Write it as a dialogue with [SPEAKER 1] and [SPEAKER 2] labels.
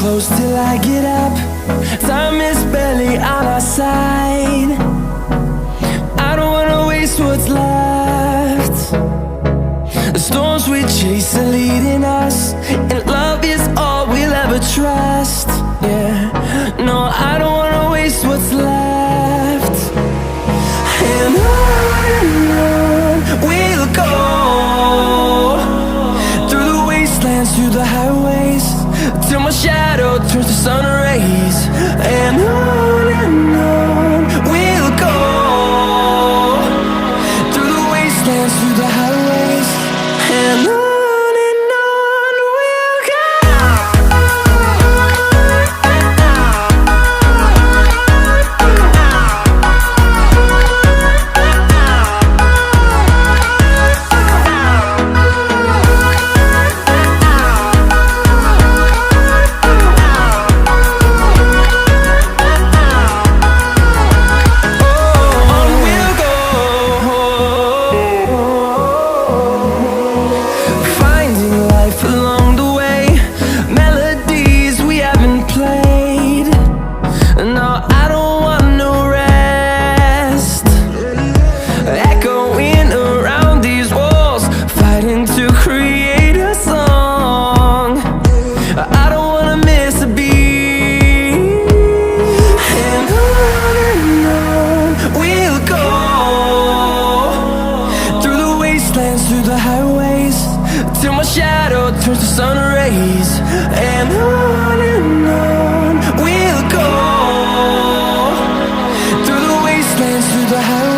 [SPEAKER 1] close till I get up. Time is barely on our side. I don't wanna waste what's left. The storms we chase are leading us, and love is all we'll ever trust. Yeah, no, I don't wanna waste what's left. And on we'll go, through the wastelands, through the highways, till my shadow turns to sun rays. And on we'll go, through the wastelands, through the highways, and on we'll go. Through the highways, till my shadow turns to sun rays. And on we'll go, through the wastelands, through the highways.